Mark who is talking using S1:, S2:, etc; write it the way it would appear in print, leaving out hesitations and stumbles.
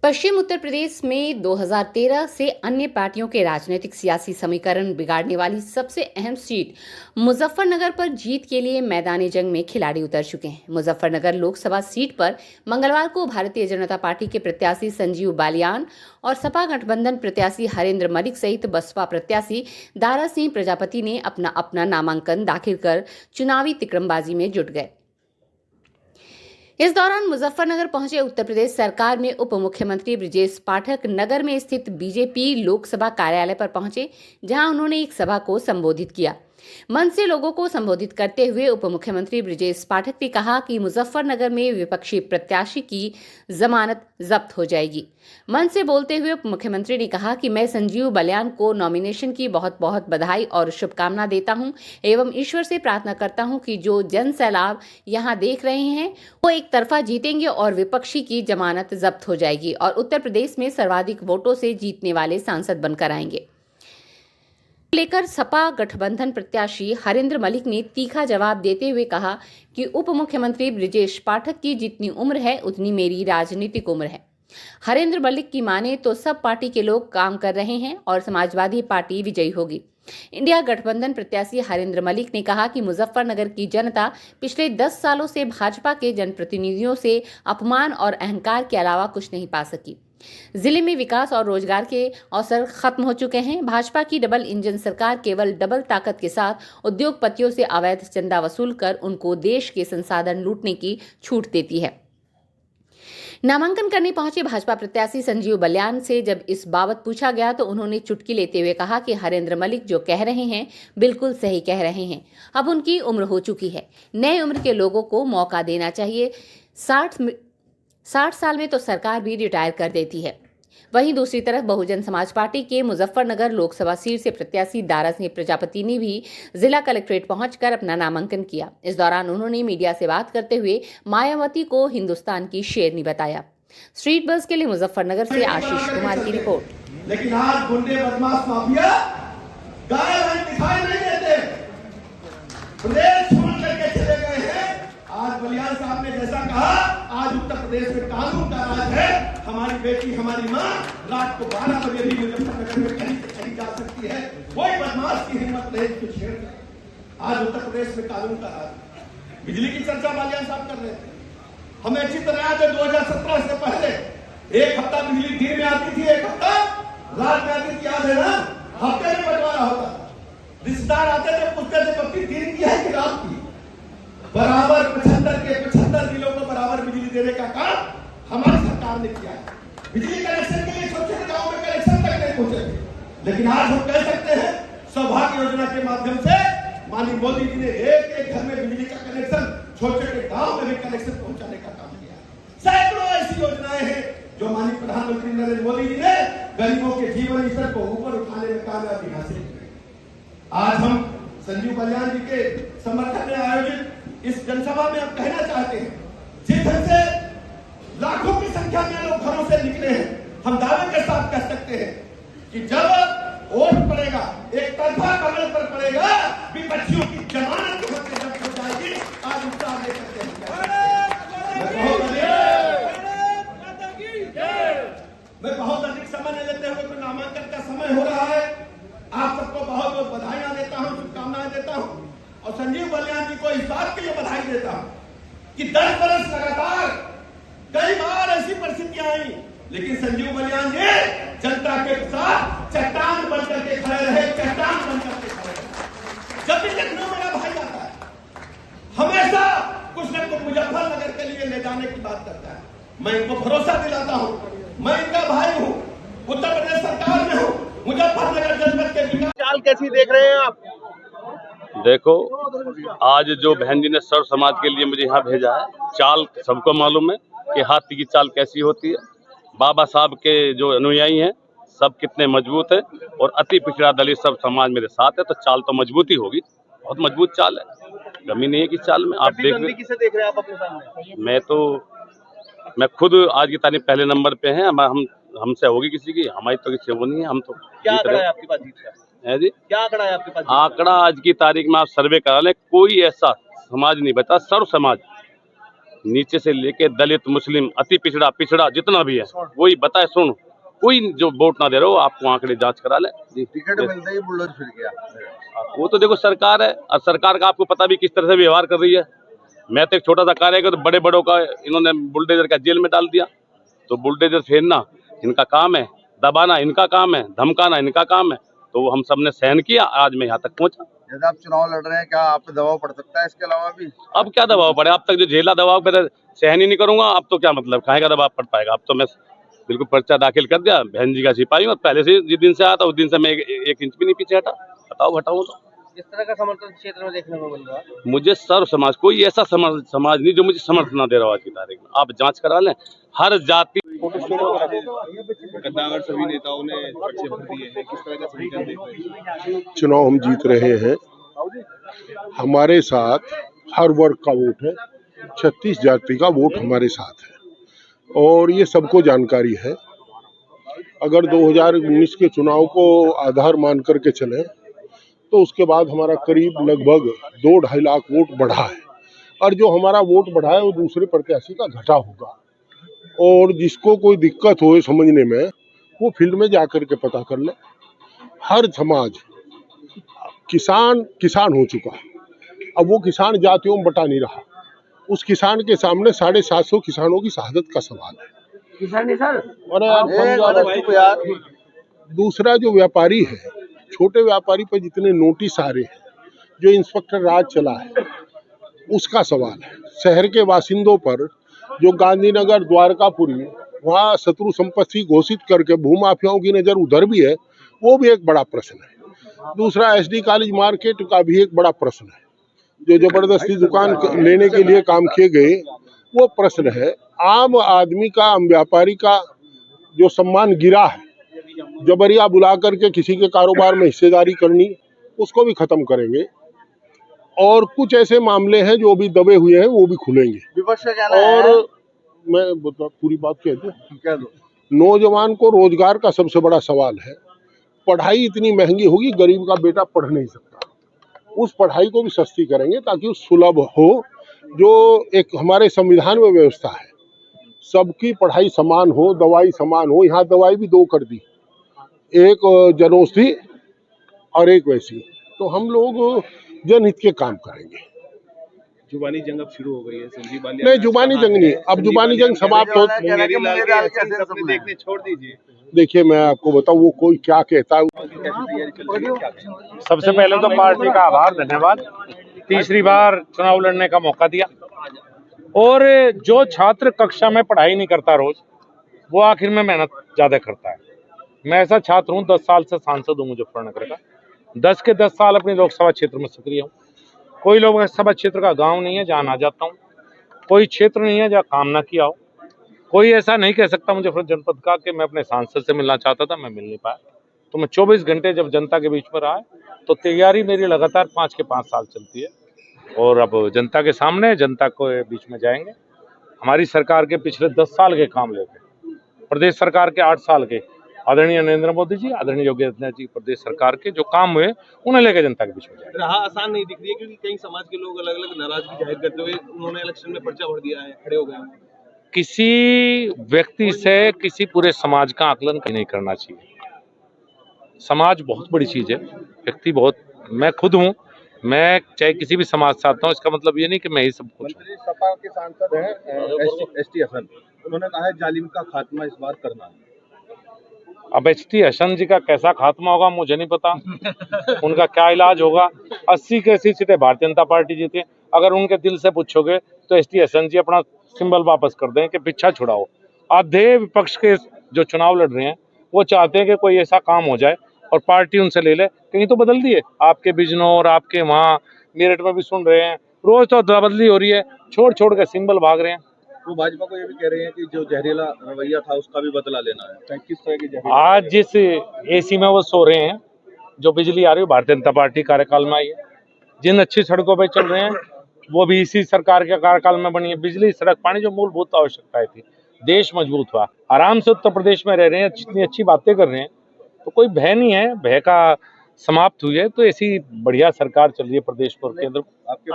S1: पश्चिम उत्तर प्रदेश में 2013 से अन्य पार्टियों के राजनीतिक सियासी समीकरण बिगाड़ने वाली सबसे अहम सीट मुजफ्फरनगर पर जीत के लिए मैदानी जंग में खिलाड़ी उतर चुके हैं। मुजफ्फरनगर लोकसभा सीट पर मंगलवार को भारतीय जनता पार्टी के प्रत्याशी संजीव बालियान और सपा गठबंधन प्रत्याशी हरेंद्र मलिक सहित बसपा प्रत्याशी दारा सिंह प्रजापति ने अपना अपना नामांकन दाखिल कर चुनावी तिकड़मबाजी में जुट गए। इस दौरान मुजफ्फरनगर पहुंचे उत्तर प्रदेश सरकार में उप मुख्यमंत्री ब्रजेश पाठक नगर में स्थित बीजेपी लोकसभा कार्यालय पर पहुंचे, जहां उन्होंने एक सभा को संबोधित किया। मंच से लोगों को संबोधित करते हुए उप मुख्यमंत्री ब्रजेश पाठक ने कहा कि मुजफ्फरनगर में विपक्षी प्रत्याशी की जमानत जब्त हो जाएगी। मंच से बोलते हुए उप मुख्यमंत्री ने कहा कि मैं संजीव बालियान को नॉमिनेशन की बहुत बहुत बधाई और शुभकामना देता हूं एवं ईश्वर से प्रार्थना करता हूं कि जो जन सैलाब यहां देख रहे हैं वो एक तरफा जीतेंगे और विपक्षी की जमानत जब्त हो जाएगी और उत्तर प्रदेश में सर्वाधिक वोटों से जीतने वाले सांसद बनकर आएंगे। लेकर सपा गठबंधन प्रत्याशी हरेंद्र मलिक ने तीखा जवाब देते हुए कहा कि उप मुख्यमंत्री ब्रजेश पाठक की जितनी उम्र है उतनी मेरी राजनीतिक उम्र है। हरेंद्र मलिक की माने तो सब पार्टी के लोग काम कर रहे हैं और समाजवादी पार्टी विजयी होगी। इंडिया गठबंधन प्रत्याशी हरेंद्र मलिक ने कहा कि मुजफ्फरनगर की जनता पिछले 10 सालों से भाजपा के जनप्रतिनिधियों से अपमान और अहंकार के अलावा कुछ नहीं पा सकी। जिले में विकास और रोजगार के अवसर खत्म हो चुके हैं। भाजपा की डबल इंजन सरकार केवल डबल ताकत के साथ उद्योगपतियों से अवैध चंदा वसूल कर उनको देश के संसाधन लूटने की छूट देती है। नामांकन करने पहुंचे भाजपा प्रत्याशी संजीव बालियान से जब इस बाबत पूछा गया तो उन्होंने चुटकी लेते हुए कहा कि हरेंद्र मलिक जो कह रहे हैं बिल्कुल सही कह रहे हैं। अब उनकी उम्र हो चुकी है, नए उम्र के लोगों को मौका देना चाहिए। 60 साल में तो सरकार भी रिटायर कर देती है। वहीं दूसरी तरफ बहुजन समाज पार्टी के मुजफ्फरनगर लोकसभा सीट से प्रत्याशी दारा सिंह प्रजापति ने भी जिला कलेक्ट्रेट पहुंचकर अपना नामांकन किया। इस दौरान उन्होंने मीडिया से बात करते हुए मायावती को हिंदुस्तान की शेरनी बताया। स्ट्रीट बस के लिए मुजफ्फरनगर से आशीष कुमार की रिपोर्ट।
S2: लेकिन आज गुंडे बदमाश माफिया गायब दिखाई नहीं देते, प्रदेश छोड़ करके चले गए हैं। आज बलियान साहब ने जैसा कहा, आज उत्तर प्रदेश में कानून का राज है। हमारी बेटी हमारी माँ रात को 12 बजे भी मुजफ्फरनगर में कहीं से कहीं जा सकती है। कोई बदमाश की हिम्मत नहीं कि छेड़ दे। आज उत्तर प्रदेश में कानून का राज। बिजली की चर्चा बालियान साहब कर रहे थे, हमें अच्छी तरह याद है 2017 से पहले एक हफ्ता बिजली दिन में आती थी, एक हफ्ता रात में आती थी। याद है ना? हफ्ते में बंटवारा होता था। रिश्तेदार आते थे, पूछते थे पत्नी दिन की है कि रात की। बराबर 75 जिलों को बराबर बिजली देने का काम हमारी सरकार ने किया है। बिजली कनेक्शन के लिए छोटे छोटे गाँव में कनेक्शन तक नहीं पहुंचे थे, लेकिन आज हम कह सकते हैं सौभाग्य योजना के माध्यम से माननीय मोदी जी ने एक एक घर में बिजली का कनेक्शन, छोटे छोटे गाँव में भी कनेक्शन पहुंचाने का काम किया है। सैकड़ों ऐसी योजनाएं हैं जो माननीय प्रधानमंत्री नरेंद्र मोदी जी ने गरीबों के जीवन स्तर को ऊपर उठाने में कामयाबी हासिल की। आज हम संजीव बालियान जी के समर्थन में आयोजित इस जनसभा में हम कहना चाहते हैं, जिस ढंग से लाखों की संख्या में लोग घरों से निकले हैं, हम दावे के साथ कह सकते हैं कि जब वोट पड़ेगा, एक तरफा कमल पर पड़ेगा, विपक्षियों की जमानत जब्त हो जाएगी। आज उत्साह लेकर मैं बहुत अधिक समय नहीं लेते हुए तो नामांकन का समय हो रहा है। आप सबको बहुत बहुत बधाइयां देता हूं, शुभकामनाएं देता हूं और संजीव बालियान जी को इस बात के लिए बधाई देता हूं कि 10 बरस लगातार कई बार ऐसी परिस्थितियां आई, लेकिन संजीव बालियान जी जनता के साथ चट्टान बनकर के खड़े रहे, चट्टान बनकर के खड़े रहे। जब भी लखनऊ मेरा भाई आता है, हमेशा कुछ न कुछ मुजफ्फरनगर के लिए ले जाने की बात करता है। मैं इनको भरोसा दिलाता हूं, मैं इनका भाई हूं, उत्तर प्रदेश सरकार में हूं, मुजफ्फरनगर जनपद के विकास चाल कैसी देख रहे हैं आप?
S3: देखो, आज जो बहन जी ने सर्व समाज के लिए मुझे यहाँ भेजा है, चाल सबको मालूम है कि हाथी की चाल कैसी होती है। बाबा साहब के जो अनुयायी हैं सब कितने मजबूत है और अति पिछड़ा दलित सब समाज मेरे साथ है, तो चाल तो मजबूती होगी, बहुत मजबूत चाल है, कमी नहीं है कि चाल में। आप देख रहे हैं आप अपने सामने। मैं खुद आज की तारीख पहले नंबर पे है। हमसे होगी किसी की, हमारी तो किसी वो नहीं है। हम तो
S4: क्या आंकड़ा है आपके पास जीत का?
S3: है जी,
S4: क्या आंकड़ा है आपके पास?
S3: आंकड़ा आज की तारीख में आप सर्वे करा लें, कोई ऐसा समाज नहीं बचा, सर्व समाज नीचे से लेके दलित, मुस्लिम, अति पिछड़ा, पिछड़ा जितना भी है वही बताए। सुन, कोई जो वोट ना दे रहा हो आपको आंकड़े जांच करा ले जी।
S4: टिकट मिलते ही बुलडोजर फिर गया।
S3: वो तो देखो सरकार है, और सरकार का आपको पता भी किस तरह से व्यवहार कर रही है। मैं तो एक छोटा सा कार्यकर, तो बड़े बड़ों का इन्होंने बुलडोजर का जेल में डाल दिया। तो बुलडोजर फेरना इनका काम है, दबाना इनका काम है, धमकाना इनका काम है। तो वो हम सब ने सहन किया, आज मैं यहाँ तक पहुंचा।
S4: जैसे आप चुनाव लड़ रहे हैं, क्या आप पे दबाव पड़ सकता है इसके अलावा भी?
S3: अब क्या दबाव पड़े, अब तक जो झेला दबाव पे सहन ही नहीं करूंगा, अब तो क्या मतलब काहे का दबाव पड़ पाएगा। अब तो मैं बिल्कुल पर्चा दाखिल कर दिया, बहन जी का सिपाही हूं, और पहले से जिस दिन से आया था उस दिन से मैं एक इंच भी नहीं पीछे हटा। बताओ हटाऊं तो
S4: इस तरह का समर्थन क्षेत्र में देखने को मिल रहा है।
S3: मुझे सर्व समाज, कोई ऐसा समाज नहीं जो मुझे समर्थन ना दे रहा हो आज की तारीख में। आप जांच करा लें, हर जाति।
S4: गद्दावर सभी नेताओं ने पर्चे भर दिए हैं, किस तरह का समीकरण देख रहे हैं?
S5: चुनाव हम जीत रहे हैं। हमारे साथ हर वर्ग का वोट है, 36 जाति का वोट हमारे साथ है और ये सबको जानकारी है। अगर 2019 के चुनाव को आधार मान करके चले तो उसके बाद हमारा करीब लगभग 2-2.5 लाख वोट बढ़ा है, और जो हमारा वोट बढ़ा है वो दूसरे प्रत्याशी का घटा होगा। और जिसको कोई दिक्कत हो समझने में, वो फील्ड में जा कर के पता कर ले। हर समाज किसान हो चुका, अब वो किसान जातियों में बटा नहीं रहा। उस किसान के सामने 750 किसानों की शहादत का सवाल है। और यार दूसरा जो व्यापारी है, छोटे व्यापारी पर जितने नोटिस आ रहे हैं, जो इंस्पेक्टर राज चला है, उसका सवाल है। शहर के बासिंदों पर जो गांधीनगर, द्वारकापुरी, वहाँ शत्रु संपत्ति घोषित करके भूमाफियाओं की नजर उधर भी है, वो भी एक बड़ा प्रश्न है। दूसरा SD कॉलेज मार्केट का भी एक बड़ा प्रश्न है, जो जबरदस्ती दुकान लेने के लिए काम किए गए, वो प्रश्न है। आम आदमी का, आम व्यापारी का जो सम्मान गिरा है, जबरिया बुला करके किसी के कारोबार में हिस्सेदारी करनी, उसको भी खत्म करेंगे। और कुछ ऐसे मामले हैं जो भी दबे हुए हैं, वो भी खुलेंगे।
S4: विपक्ष का कहना है,
S5: और मैं पूरी बात कह दूं, नौजवान को रोजगार का सबसे बड़ा सवाल है। पढ़ाई इतनी महंगी होगी, गरीब का बेटा पढ़ नहीं सकता। उस पढ़ाई को भी सस्ती करेंगे ताकि वो सुलभ हो। जो एक हमारे संविधान में व्यवस्था है, सबकी पढ़ाई समान हो, दवाई समान हो। यहाँ दवाई भी 2 कर दी, एक जनौषधि और एक वैसी। तो हम लोग जनहित के काम करेंगे।
S4: जुबानी जंग अब शुरू हो गई है। संजीव बालियान
S5: नहीं, जुबानी जंग नहीं, अब जुबानी जंग समाप्त हो।
S4: देखने छोड़ दीजिए।
S5: देखिए, मैं आपको बताऊं, वो कोई क्या कहता है।
S6: सबसे पहले तो पार्टी का आभार, धन्यवाद। तीसरी बार चुनाव लड़ने का मौका दिया। और जो छात्र कक्षा में पढ़ाई नहीं करता रोज, वो आखिर में मेहनत ज्यादा करता है। मैं ऐसा छात्र हूँ, 10 साल से सांसद हूँ मुजफ्फरनगर का। 10 के 10 साल अपने लोकसभा क्षेत्र में सक्रिय हूँ। कोई लोकसभा क्षेत्र का गांव नहीं है जहाँ ना जाता हूँ, कोई क्षेत्र नहीं है जहाँ काम ना किया हो। कोई ऐसा नहीं कह सकता मुजफ्फरनगर जनपद का कि मैं अपने सांसद से मिलना चाहता था, मैं मिल नहीं पाया। तो मैं 24 घंटे जब जनता के बीच में रहा, तो तैयारी मेरी लगातार 5 के 5 साल चलती है। और अब जनता के सामने, जनता के बीच में जाएंगे। हमारी सरकार के पिछले 10 साल के काम लेके, प्रदेश सरकार के 8 साल के, आदरणीय नरेंद्र मोदी जी, आदरणीय योगी आदित्यनाथ जी प्रदेश सरकार के जो काम हुए, उन्हें लेकर जनता के बीच में जाएंगे।
S7: राह आसान नहीं दिख रही है, क्योंकि कई समाज के लोग अलग अलग नाराजगी जाहिर करते हुए उन्होंने इलेक्शन में पर्चा भर दिया है, खड़े हो गए हैं।
S6: किसी व्यक्ति से किसी पूरे समाज का आकलन नहीं करना चाहिए। समाज बहुत बड़ी चीज है, व्यक्ति बहुत, मैं खुद हूँ, मैं चाहे किसी भी समाज से आता हूँ, इसका मतलब ये नहीं कि मैं ही सब कुछ।
S4: मंत्री सपा के सांसद हैं ST हसन, उन्होंने कहा है जालिम का खात्मा इस बार करना है।
S6: अब ST हसन जी का कैसा खात्मा होगा मुझे नहीं पता, उनका क्या इलाज होगा। 80 के 80 सीटें भारतीय जनता पार्टी जीती। अगर उनके दिल से पूछोगे तो ST हसन जी अपना सिंबल वापस कर दें कि पीछा छुड़ाओ। आधे विपक्ष के जो चुनाव लड़ रहे हैं, वो चाहते हैं कि कोई ऐसा काम हो जाए और पार्टी उनसे ले ले। कहीं तो बदल दिए, आपके बिजनौर, आपके वहाँ मेरठ में भी सुन रहे हैं, रोज तो अदला बदली हो रही है, छोड़ छोड़ के सिंबल भाग रहे हैं।
S7: वो भाजपा को ये भी कह रहे हैं कि जो जहरीला रवैया था उसका भी बदला लेना है। किस तरह की जहरीला?
S6: आज जिस AC में वो सो रहे हैं, जो बिजली आ रही है भारतीय जनता पार्टी कार्यकाल में आई है। जिन अच्छी सड़कों पर चल रहे हैं, वो भी इसी सरकार के कार्यकाल में बनी है। बिजली, सड़क, पानी, जो मूलभूत आवश्यकताएं थी, देश मजबूत हुआ। आराम से उत्तर प्रदेश में रह रहे हैं, इतनी अच्छी बातें कर रहे हैं, तो कोई भय नहीं है, भय का समाप्त हुई है। तो ऐसी बढ़िया सरकार चल रही है प्रदेश पर, केंद्र।
S7: आपके